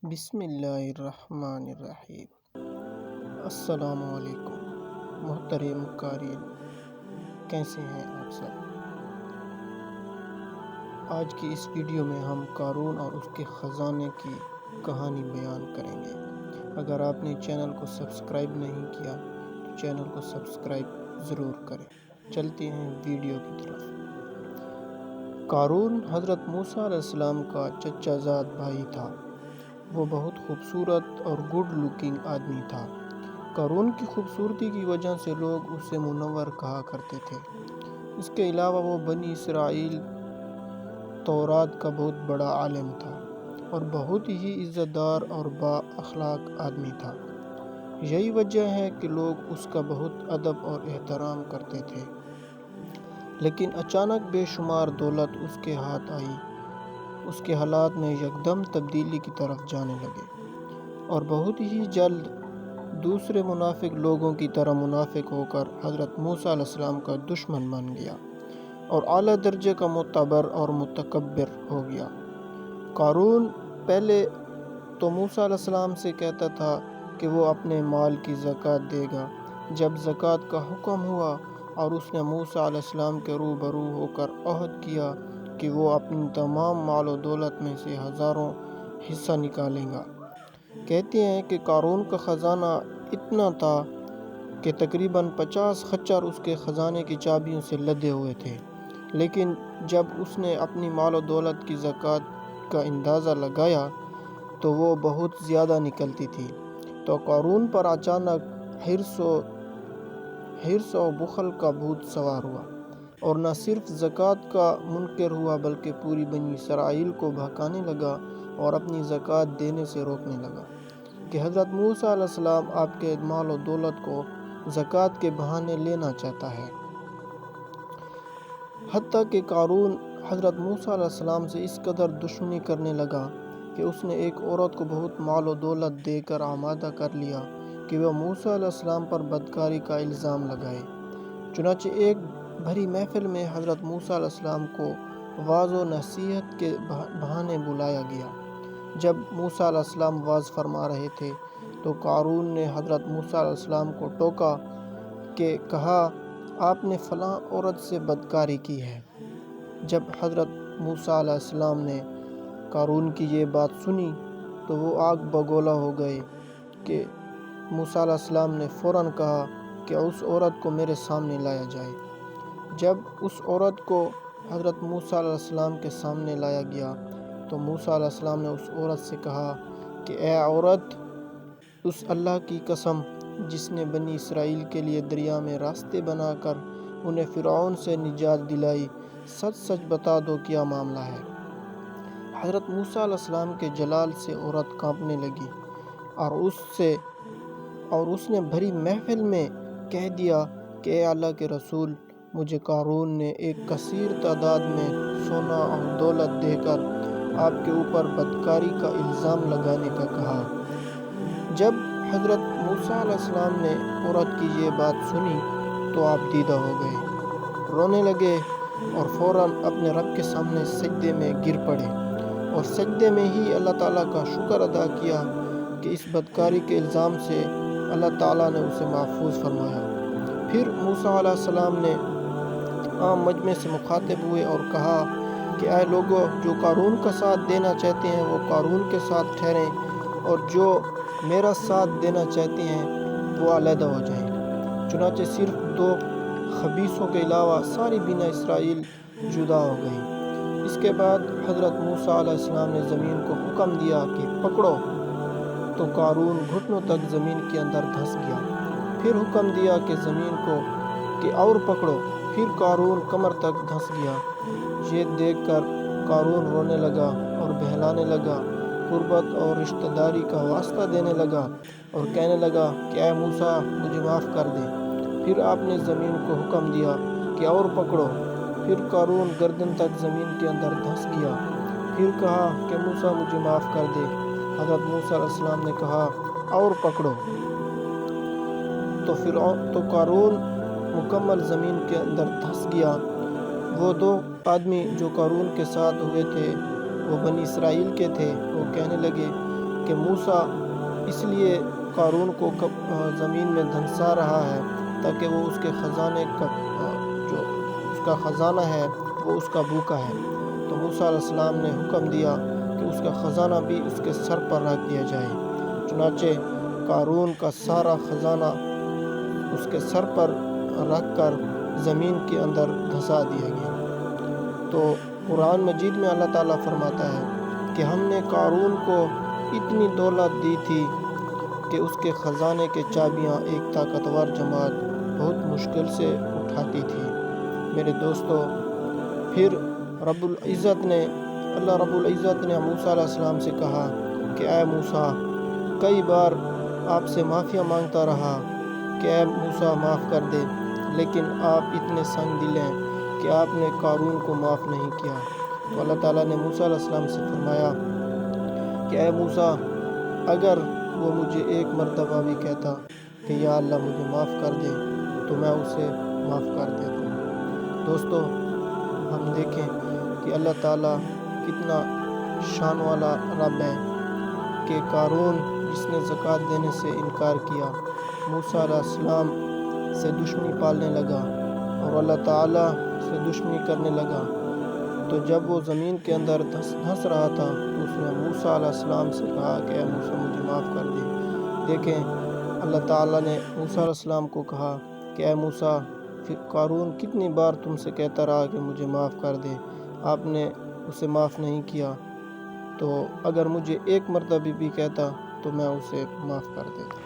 بسم اللہ الرحمن الرحیم۔ السلام علیکم محترم قارئین، کیسے ہیں آپ سب؟ آج کی اس ویڈیو میں ہم قارون اور اس کے خزانے کی کہانی بیان کریں گے۔ اگر آپ نے چینل کو سبسکرائب نہیں کیا تو چینل کو سبسکرائب ضرور کریں۔ چلتے ہیں ویڈیو کی طرف۔ قارون حضرت موسیٰ علیہ السلام کا چچا زاد بھائی تھا۔ وہ بہت خوبصورت اور گڈ لکنگ آدمی تھا۔ قارون کی خوبصورتی کی وجہ سے لوگ اسے منور کہا کرتے تھے۔ اس کے علاوہ وہ بنی اسرائیل تورات کا بہت بڑا عالم تھا اور بہت ہی عزت دار اور با اخلاق آدمی تھا۔ یہی وجہ ہے کہ لوگ اس کا بہت ادب اور احترام کرتے تھے۔ لیکن اچانک بے شمار دولت اس کے ہاتھ آئی۔ اس کے حالات میں یکدم تبدیلی کی طرف جانے لگے اور بہت ہی جلد دوسرے منافق لوگوں کی طرح منافق ہو کر حضرت موسیٰ علیہ السلام کا دشمن بن گیا اور اعلیٰ درجے کا متبر اور متکبر ہو گیا۔ قارون پہلے تو موسیٰ علیہ السلام سے کہتا تھا کہ وہ اپنے مال کی زکوٰۃ دے گا۔ جب زکوٰۃ کا حکم ہوا اور اس نے موسیٰ علیہ السلام کے روبرو ہو کر عہد کیا کہ وہ اپنی تمام مال و دولت میں سے ہزاروں حصہ نکالے گا۔ کہتے ہیں کہ قارون کا خزانہ اتنا تھا کہ تقریباً 50 خچر اس کے خزانے کی چابیوں سے لدے ہوئے تھے، لیکن جب اس نے اپنی مال و دولت کی زکوٰۃ کا اندازہ لگایا تو وہ بہت زیادہ نکلتی تھی۔ تو قارون پر اچانک حرص و بخل کا بھوت سوار ہوا اور نہ صرف زکوٰۃ کا منکر ہوا بلکہ پوری بنی اسرائیل کو بہکانے لگا اور اپنی زکوٰۃ دینے سے روکنے لگا کہ حضرت موسیٰ علیہ السلام آپ کے مال و دولت کو زکوٰۃ کے بہانے لینا چاہتا ہے۔ حتیٰ کہ قارون حضرت موسیٰ علیہ السلام سے اس قدر دشمنی کرنے لگا کہ اس نے ایک عورت کو بہت مال و دولت دے کر آمادہ کر لیا کہ وہ موسیٰ علیہ السلام پر بدکاری کا الزام لگائے۔ چنانچہ ایک بھری محفل میں حضرت موسیٰ علیہ السلام کو وعظ و نصیحت کے بہانے بلایا گیا۔ جب موسیٰ علیہ السلام وعظ فرما رہے تھے تو قارون نے حضرت موسیٰ علیہ السلام کو ٹوکا کہ کہا آپ نے فلاں عورت سے بدکاری کی ہے۔ جب حضرت موسیٰ علیہ السلام نے قارون کی یہ بات سنی تو وہ آگ بگولا ہو گئے کہ موسیٰ علیہ السلام نے فوراً کہا کہ اس عورت کو میرے سامنے لایا جائے۔ جب اس عورت کو حضرت موسیٰ علیہ السلام کے سامنے لایا گیا تو موسیٰ علیہ السلام نے اس عورت سے کہا کہ اے عورت، اس اللہ کی قسم جس نے بنی اسرائیل کے لیے دریا میں راستے بنا کر انہیں فرعون سے نجات دلائی، سچ سچ بتا دو کیا معاملہ ہے۔ حضرت موسیٰ علیہ السلام کے جلال سے عورت کانپنے لگی اور اس نے بھری محفل میں کہہ دیا کہ اے اللہ کے رسول، مجھے قارون نے ایک کثیر تعداد میں سونا اور دولت دے کر آپ کے اوپر بدکاری کا الزام لگانے کا کہا۔ جب حضرت موسیٰ علیہ السلام نے عورت کی یہ بات سنی تو آپ دیدہ ہو گئے، رونے لگے اور فوراً اپنے رب کے سامنے سجدے میں گر پڑے اور سجدے میں ہی اللہ تعالیٰ کا شکر ادا کیا کہ اس بدکاری کے الزام سے اللہ تعالیٰ نے اسے محفوظ فرمایا۔ پھر موسیٰ علیہ السلام نے عام مجمع سے مخاطب ہوئے اور کہا کہ اے لوگو، جو قارون کا ساتھ دینا چاہتے ہیں وہ قارون کے ساتھ ٹھہریں اور جو میرا ساتھ دینا چاہتے ہیں وہ علیحدہ ہو جائیں۔ چنانچہ صرف 2 خبیثوں کے علاوہ ساری بنی اسرائیل جدا ہو گئی۔ اس کے بعد حضرت موسیٰ علیہ السلام نے زمین کو حکم دیا کہ پکڑو، تو قارون گھٹنوں تک زمین کے اندر دھنس گیا۔ پھر حکم دیا کہ زمین کو کہ اور پکڑو، پھر قارون کمر تک دھنس گیا۔ یہ دیکھ کر قارون رونے لگا اور بہلانے لگا، قربت اور رشتہ داری کا واسطہ دینے لگا اور کہنے لگا کہ اے موسیٰ، مجھے معاف کر دے۔ پھر آپ نے زمین کو حکم دیا کہ اور پکڑو، پھر قارون گردن تک زمین کے اندر دھنس گیا۔ پھر کہا کہ موسیٰ مجھے معاف کر دے۔ حضرت موسیٰ علیہ السلام نے کہا اور پکڑو، تو قارون مکمل زمین کے اندر دھنس گیا۔ وہ 2 آدمی جو قارون کے ساتھ ہوئے تھے وہ بنی اسرائیل کے تھے۔ وہ کہنے لگے کہ موسیٰ اس لیے قارون کو زمین میں دھنسا رہا ہے تاکہ وہ اس کے خزانے کا جو اس کا خزانہ ہے وہ اس کا بھوکا ہے۔ تو موسیٰ علیہ السلام نے حکم دیا کہ اس کا خزانہ بھی اس کے سر پر رکھ دیا جائے۔ چنانچہ قارون کا سارا خزانہ اس کے سر پر رکھ کر زمین کے اندر دھسا دیا گیا۔ تو قرآن مجید میں اللہ تعالیٰ فرماتا ہے کہ ہم نے قارون کو اتنی دولت دی تھی کہ اس کے خزانے کے چابیاں ایک طاقتور جماعت بہت مشکل سے اٹھاتی تھی۔ میرے دوستو، پھر اللہ رب العزت نے موسیٰ علیہ السلام سے کہا کہ اے موسیٰ، کئی بار آپ سے معافیاں مانگتا رہا کہ اے موسیٰ معاف کر دے، لیکن آپ اتنے سنگ دل ہیں کہ آپ نے قارون کو معاف نہیں کیا۔ تو اللہ تعالیٰ نے موسیٰ علیہ السلام سے فرمایا کہ اے موسیٰ، اگر وہ مجھے ایک مرتبہ بھی کہتا کہ یا اللہ مجھے معاف کر دے تو میں اسے معاف کر دیتا ہوں۔ دوستو، ہم دیکھیں کہ اللہ تعالیٰ کتنا شان والا رب ہے کہ قارون جس نے زکوٰۃ دینے سے انکار کیا، موسیٰ علیہ السلام سے دشمنی پالنے لگا اور اللہ تعالیٰ سے دشمنی کرنے لگا، تو جب وہ زمین کے اندر دھنس رہا تھا تو اس نے موسیٰ علیہ السلام سے کہا کہ اے موسیٰ مجھے معاف کر دے۔ دیکھیں، اللہ تعالیٰ نے موسیٰ علیہ السلام کو کہا کہ اے موسیٰ، قارون کتنی بار تم سے کہتا رہا کہ مجھے معاف کر دے، آپ نے اسے معاف نہیں کیا، تو اگر مجھے ایک مرتبہ بھی کہتا تو میں اسے معاف کر دیتا۔